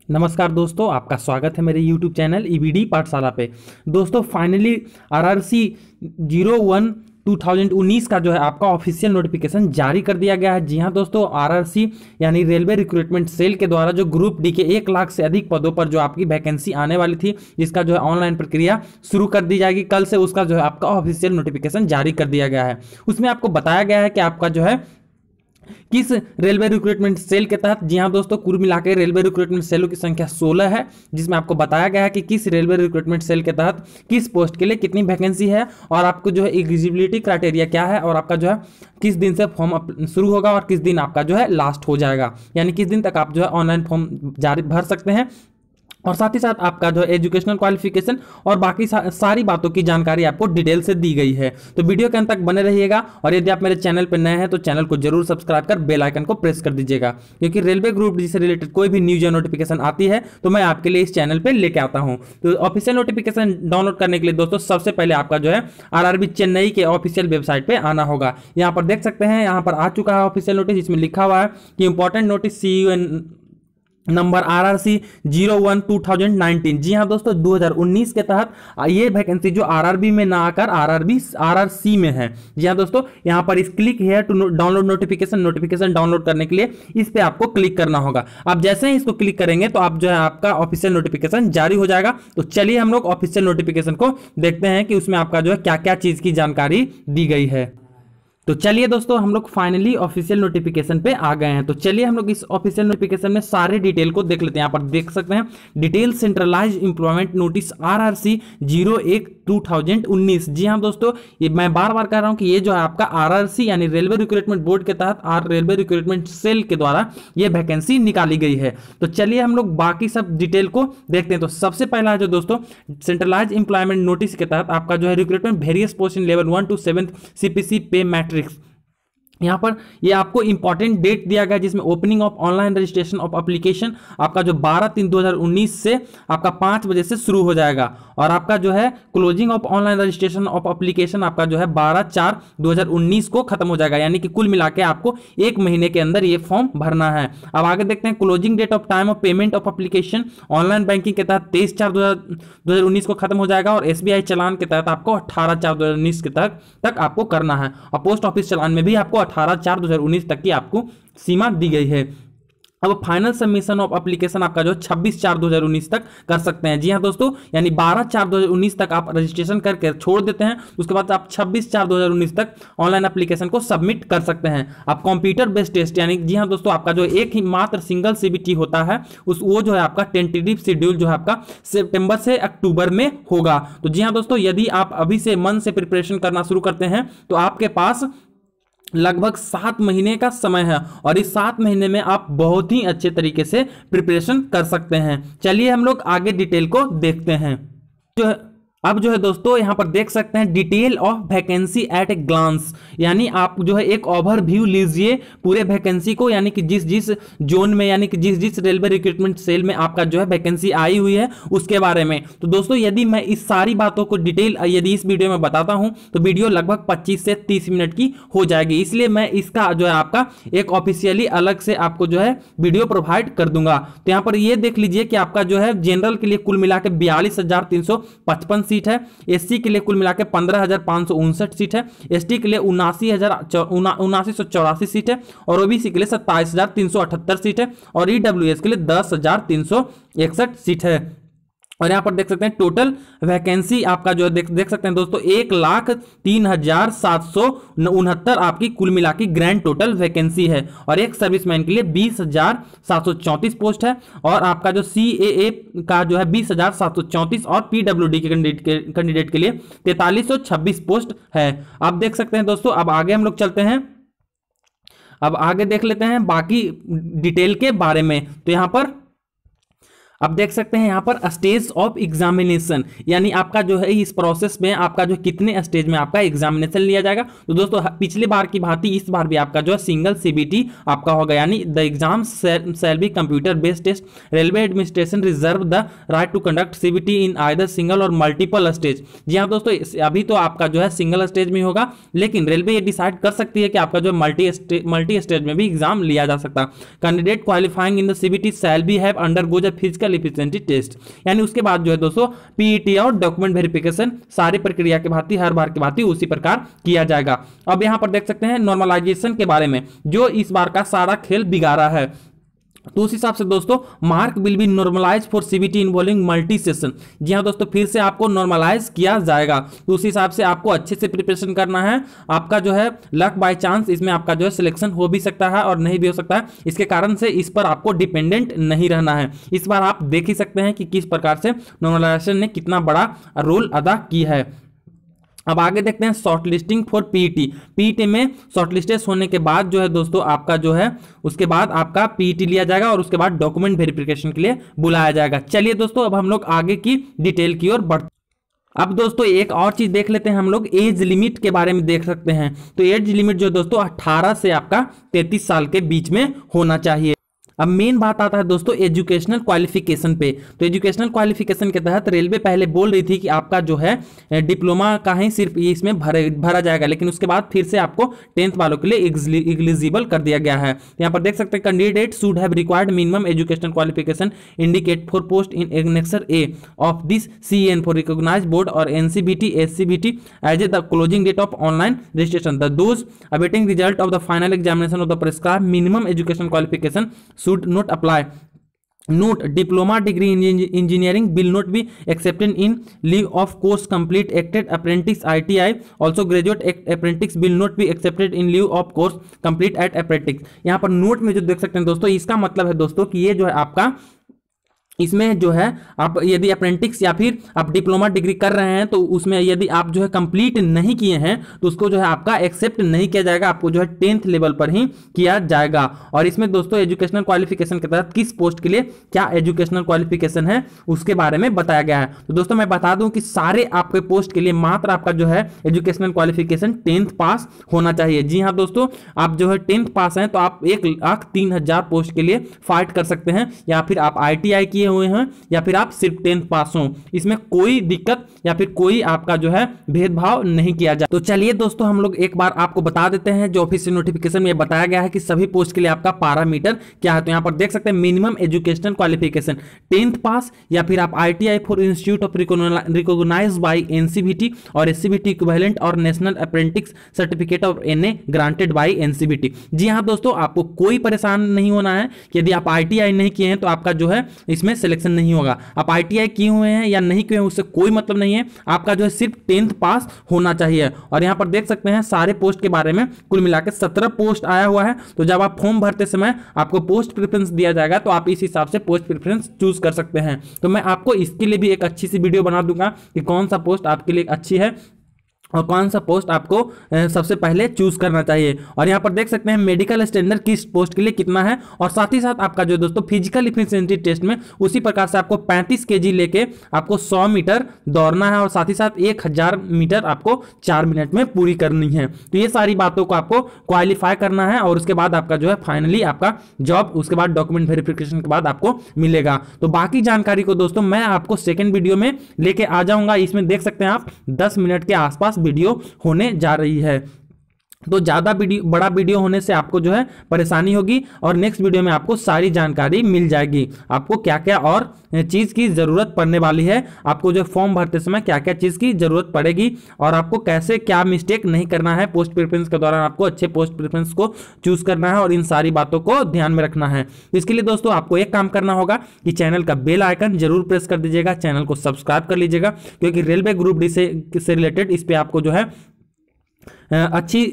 नमस्कार दोस्तों, आपका स्वागत है मेरे YouTube चैनल ईबीडी पाठशाला पे। दोस्तों फाइनली आरआरसी 01 2019 का जो है आपका ऑफिशियल नोटिफिकेशन जारी कर दिया गया है। जी हाँ दोस्तों, आरआरसी यानी रेलवे रिक्रूटमेंट सेल के द्वारा जो ग्रुप डी के 1 लाख से अधिक पदों पर जो आपकी वैकेंसी आने वाली थी, जिसका जो है ऑनलाइन प्रक्रिया शुरू कर दी जाएगी। कल से उसका जो है आपका ऑफिशियल नोटिफिकेशन जारी कर दिया गया है। उसमें आपको बताया गया है कि आपका जो है किस रेलवे रिक्रूटमेंट सेल के तहत। जी हाँ दोस्तों, कुल मिलाकर रेलवे रिक्रूटमेंट सेलों की संख्या 16 है, जिसमें आपको बताया गया है कि किस रेलवे रिक्रूटमेंट सेल के तहत किस पोस्ट के लिए कितनी वैकेंसी है और आपको जो है एलिजिबिलिटी क्राइटेरिया क्या है और आपका जो है किस दिन से फॉर्म शुरू होगा और किस दिन आपका जो है लास्ट हो जाएगा, यानी किस दिन तक आप जो है ऑनलाइन फॉर्म जारी भर सकते हैं। और साथ ही साथ आपका जो एजुकेशनल क्वालिफिकेशन और बाकी सारी बातों की जानकारी आपको डिटेल से दी गई है। तो वीडियो के अंत तक बने रहिएगा और यदि आप मेरे चैनल पर नए हैं तो चैनल को जरूर सब्सक्राइब कर बेल आइकन को प्रेस कर दीजिएगा, क्योंकि रेलवे ग्रुप डी से रिलेटेड कोई भी न्यूज या नोटिफिकेशन आती है तो मैं आपके लिए इस चैनल पर लेके आता हूँ। तो ऑफिशियल नोटिफिकेशन डाउनलोड करने के लिए दोस्तों सबसे पहले आपका जो है आरआरबी चेन्नई के ऑफिशियल वेबसाइट पर आना होगा। यहाँ पर देख सकते हैं, यहाँ पर आ चुका है ऑफिशियल नोटिस, जिसमें लिखा हुआ है कि important notice CUN number RRC 01 2019। जी हाँ दोस्तों, 2019 के तहत ये वैकेंसी जो आरआरबी में ना आकर आरआरसी में है। जी हाँ दोस्तों, यहाँ पर इस click here to download notification download करने के लिए इस पे आपको क्लिक करना होगा। आप जैसे ही इसको क्लिक करेंगे तो आप जो है आपका ऑफिशियल नोटिफिकेशन जारी हो जाएगा। तो चलिए हम लोग ऑफिशियल नोटिफिकेशन को देखते हैं कि उसमें आपका जो है क्या क्या चीज की जानकारी दी गई है। तो चलिए दोस्तों, हम लोग फाइनली ऑफिशियल नोटिफिकेशन पे आ गए हैं। तो चलिए हम लोग इस ऑफिशियल नोटिफिकेशन में सारे डिटेल को देख लेते हैं। यहाँ पर देख सकते हैं detail centralised employment notice RRC 01 2019। जी हाँ दोस्तों, ये मैं बार बार कह रहा हूँ कि ये जो है आपका आरआरसी यानी रेलवे रिक्रूटमेंट बोर्ड के तहत रेलवे रिक्रूटमेंट सेल के द्वारा ये वैकेंसी निकाली गई है। तो चलिए हम लोग बाकी सब डिटेल को देखते हैं। तो सबसे पहला जो दोस्तों सेंट्रलाइज्ड एम्प्लॉयमेंट नोटिस के तहत आपका जो है recruitment various post in level 1 to 7 CPC पे मैट्रिक्स। यहाँ पर ये आपको इंपॉर्टेंट डेट दिया गया, जिसमें opening of online registration of application आपका जो 12/3/2019 से आपका 5 बजे से शुरू हो जाएगा और आपका जो है closing of online registration of application आपका जो है 12/4/2019 को खत्म हो जाएगा, यानी कि कुल मिला के आपको 1 महीने के अंदर ये फॉर्म भरना है। अब आगे देखते हैं closing date of time of payment of application online banking के तहत 23/4/2019 को खत्म हो जाएगा और SBI चालान के तहत आपको 18/4/2019 के तक आपको करना है और पोस्ट ऑफिस चालान में भी आपको 18/4/2019 तक की आपको सीमा दी गई है। अब फाइनल सबमिशन ऑफ एप्लीकेशन आपका जो 26/4/2019 तक कर सकते हैं। जी हाँ दोस्तों, यानी 12/4/2019 तक आप रजिस्ट्रेशन करके छोड़ देते हैं, उसके बाद आप 26/4/2019 तक ऑनलाइन एप्लीकेशन को सबमिट कर सकते हैं। आप कंप्यूटर बेस्ड टेस्ट यानी जी हाँ दोस्तों, आपका जो एक ही मात्र सिंगल CBT होता है वो जो है आपका टेंटेटिव शेड्यूल जो है आपका सितंबर से अक्टूबर में होगा। तो जी हाँ दोस्तों, यदि आप अभी से मन से प्रिपरेशन करना शुरू करते हैं तो आपके पास लगभग 7 महीने का समय है और इस 7 महीने में आप बहुत ही अच्छे तरीके से प्रिपरेशन कर सकते हैं। चलिए हम लोग आगे डिटेल को देखते हैं। अब जो है दोस्तों, यहाँ पर देख सकते हैं detail of vacancy at a glance, यानी आप जो है एक ओवरव्यू लीजिए पूरे वैकेंसी को, यानी कि जिस जिस जोन में यानी कि जिस जिस रेलवे रिक्रूटमेंट सेल में आपका जो है वैकेंसी आई हुई है उसके बारे में। तो दोस्तों यदि मैं इस सारी बातों को डिटेल यदि इस वीडियो में बताता हूं तो वीडियो लगभग 25 से 30 मिनट की हो जाएगी, इसलिए मैं इसका जो है आपका एक ऑफिशियली अलग से आपको जो है वीडियो प्रोवाइड कर दूंगा। तो यहाँ पर ये देख लीजिए कि आपका जो है जनरल के लिए कुल मिला के 42,355 सीट है, SC के लिए कुल मिला के 15,559 सीट है, ST के लिए 79,7984 सीट है और OBC के लिए 27,378 सीट है और EWS के लिए 10,361 सीट है। और यहाँ पर देख सकते हैं टोटल वैकेंसी आपका जो देख सकते हैं दोस्तों 1,03,769 आपकी कुल मिला की ग्रैंड टोटल वैकेंसी है और एक सर्विसमैन के लिए 20,734 पोस्ट है और आपका जो CAA का जो है 20,734 और PWD के कैंडिडेट के लिए 4,326 पोस्ट है। आप देख सकते हैं दोस्तों। अब आगे हम लोग चलते हैं, अब आगे देख लेते हैं बाकी डिटेल के बारे में। तो यहाँ पर अब देख सकते हैं यहाँ पर स्टेज ऑफ एग्जामिनेशन, यानी आपका जो है इस प्रोसेस में आपका जो कितने स्टेज में आपका एग्जामिनेशन लिया जाएगा। तो दोस्तों पिछली बार की भांति इस बार भी आपका जो है सिंगल सीबीटी आपका होगा, यानी the exam shall be computer based test. Railway administration reserve the right to conduct CBT in either single और मल्टीपल स्टेज। जी हाँ दोस्तों, अभी तो आपका जो है सिंगल स्टेज में होगा, लेकिन रेलवे ये डिसाइड कर सकती है कि आपका जो मल्टी स्टेज में भी एग्जाम लिया जा सकता है। Candidate qualifying in the CBT shall be have undergoes a physical efficiency test, यानी उसके बाद जो है दोस्तों पीईटी और डॉक्यूमेंट वेरिफिकेशन सारी प्रक्रिया के भांति हर बार की भांति उसी प्रकार किया जाएगा। अब यहां पर देख सकते हैं नॉर्मलाइजेशन के बारे में, जो इस बार का सारा खेल बिगाड़ा है। तो उस हिसाब से दोस्तों mark will be normalise for CBT involving multi session. जी हाँ दोस्तों, फिर से आपको नॉर्मलाइज किया जाएगा। तो उस हिसाब से आपको अच्छे से प्रिपरेशन करना है। आपका जो है लक बाय चांस इसमें आपका जो है सिलेक्शन हो भी सकता है और नहीं भी हो सकता है, इसके कारण से इस पर आपको डिपेंडेंट नहीं रहना है। इस बार आप देख ही सकते हैं कि किस प्रकार से नॉर्मलाइजेशन ने कितना बड़ा रोल अदा किया है। अब आगे देखते हैं short listing for PET. PET में शॉर्ट लिस्टेड होने के बाद जो है दोस्तों आपका जो है उसके बाद आपका पीईटी लिया जाएगा और उसके बाद डॉक्यूमेंट वेरिफिकेशन के लिए बुलाया जाएगा। चलिए दोस्तों, अब हम लोग आगे की डिटेल की ओर बढ़ते। अब दोस्तों एक और चीज देख लेते हैं, हम लोग एज लिमिट के बारे में देख सकते हैं। तो एज लिमिट जो दोस्तों 18 से आपका 33 साल के बीच में होना चाहिए। अब मेन बात आता है दोस्तों एजुकेशनल क्वालिफिकेशन पे। तो एजुकेशनल क्वालिफिकेशन के तहत रेलवे पहले बोल रही थी कि आपका जो है डिप्लोमा का ही सिर्फ ये इसमें भरा जाएगा, लेकिन उसके बाद फिर से आपको 10th वालों के लिए एलिजिबल कर दिया गया है। यहाँ पर देख सकते हैं candidate should have required minimum educational qualification indicate for post in annexure A of this CN for recognize board और NCVT SCVT as a the closing date of online registration. The those awaiting result of the final examination of the prescribed minimum educational qualification should not apply. Note: diploma degree in engineering will not be accepted in lieu of course complete acted apprentice ITI. Also graduate apprentice will not be accepted in lieu of course complete at apprentice. यहाँ पर note में जो देख सकते हैं दोस्तों, इसका मतलब है दोस्तों कि ये जो है आपका इसमें जो है आप यदि अप्रेंटिस या फिर आप डिप्लोमा डिग्री कर रहे हैं तो उसमें यदि आप जो है कंप्लीट नहीं किए हैं तो उसको जो है आपका एक्सेप्ट नहीं किया जाएगा, आपको जो है 10th लेवल पर ही किया जाएगा। और इसमें दोस्तों एजुकेशनल क्वालिफिकेशन के तहत किस पोस्ट के लिए क्या एजुकेशनल क्वालिफिकेशन है उसके बारे में बताया गया है। तो दोस्तों मैं बता दूं कि सारे आपके पोस्ट के लिए मात्र आपका जो है एजुकेशनल क्वालिफिकेशन 10th पास होना चाहिए। जी हाँ दोस्तों, आप जो है 10th पास हैं तो आप 1,03,000 पोस्ट के लिए फाइट कर सकते हैं, या फिर आप ITI किए हुए हैं या फिर आप सिर्फ 10th पास हो, इसमें कोई दिक्कत या फिर कोई आपका जो है भेदभाव नहीं किया जाए। तो चलिए दोस्तों हम लोग एक बार आपको बता देते हैं, जो ऑफिशियल नोटिफिकेशन में बताया गया है कि सभी पोस्ट के लिए आपका पैरामीटर क्या है। तो यहां पर देख सकते हैं मिनिमम एजुकेशनल क्वालिफिकेशन 10th पास या फिर आप ITI for institute of recognized by NCVT और SCVT इक्विवेलेंट और national apprentice certificate of NA granted by NCVT। जी हाँ दोस्तों, आपको कोई परेशान नहीं होना है। यदि आप ITI नहीं किए हैं तो आपका जो है इसमें सिलेक्शन नहीं होगा। आप ITI किए हुए हैं या नहीं किए हुए उससे कोई मतलब नहीं है, आपका जो है सिर्फ 10th पास होना चाहिए। और यहां पर देख सकते हैं सारे पोस्ट के बारे में कुल मिलाकर 17 पोस्ट आया हुआ है। तो जब आप फॉर्म भरते समय आपको पोस्ट प्रेफरेंस दिया जाएगा तो आप इस हिसाब से पोस्ट प्रेफरेंस चूज कर सकते हैं। तो मैं आपको इसके लिए भी एक अच्छी सी वीडियो बना दूंगा कि कौन सा पोस्ट आपके लिए अच्छी है और कौन सा पोस्ट आपको सबसे पहले चूज करना चाहिए। और यहाँ पर देख सकते हैं मेडिकल स्टैंडर्ड किस पोस्ट के लिए कितना है, और साथ ही साथ आपका जो दोस्तों फिजिकल एफिशिएंसी टेस्ट में उसी प्रकार से आपको 35 kg लेके आपको 100 मीटर दौड़ना है और साथ ही साथ 1000 मीटर आपको 4 मिनट में पूरी करनी है। तो ये सारी बातों को आपको क्वालिफाई करना है और उसके बाद आपका जो है फाइनली आपका जॉब उसके बाद डॉक्यूमेंट वेरिफिकेशन के बाद आपको मिलेगा। तो बाकी जानकारी को दोस्तों मैं आपको सेकेंड वीडियो में लेके आ जाऊंगा। इसमें देख सकते हैं आप 10 मिनट के आसपास वीडियो होने जा रही है, तो ज़्यादा बड़ा वीडियो होने से आपको जो है परेशानी होगी और नेक्स्ट वीडियो में आपको सारी जानकारी मिल जाएगी। आपको क्या क्या और चीज़ की ज़रूरत पड़ने वाली है, आपको जो फॉर्म भरते समय क्या क्या चीज़ की ज़रूरत पड़ेगी और आपको कैसे क्या मिस्टेक नहीं करना है पोस्ट प्रेफरेंस के दौरान, आपको अच्छे पोस्ट प्रेफरेंस को चूज़ करना है और इन सारी बातों को ध्यान में रखना है। इसके लिए दोस्तों आपको एक काम करना होगा कि चैनल का बेल आइकन जरूर प्रेस कर दीजिएगा, चैनल को सब्सक्राइब कर लीजिएगा, क्योंकि रेलवे ग्रुप डी से रिलेटेड इस पर आपको जो है अच्छी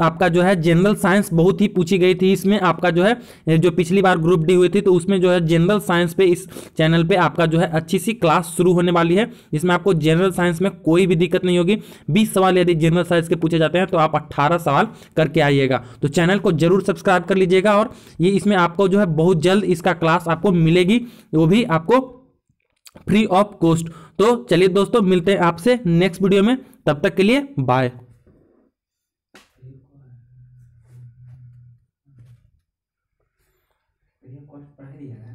आपका जो है जनरल साइंस बहुत ही पूछी गई थी इसमें। आपका जो है जो पिछली बार ग्रुप डी हुई थी तो उसमें जो है जनरल साइंस पे इस चैनल पे आपका जो है अच्छी सी क्लास शुरू होने वाली है, जिसमें आपको जनरल साइंस में कोई भी दिक्कत नहीं होगी। 20 सवाल यदि जनरल साइंस के पूछे जाते हैं तो आप 18 सवाल करके आइएगा। तो चैनल को जरूर सब्सक्राइब कर लीजिएगा, और ये इसमें आपको जो है बहुत जल्द इसका क्लास आपको मिलेगी, वो भी आपको फ्री ऑफ कॉस्ट। तो चलिए दोस्तों, मिलते हैं आपसे नेक्स्ट वीडियो में, तब तक के लिए बाय। पढ़ दिया है।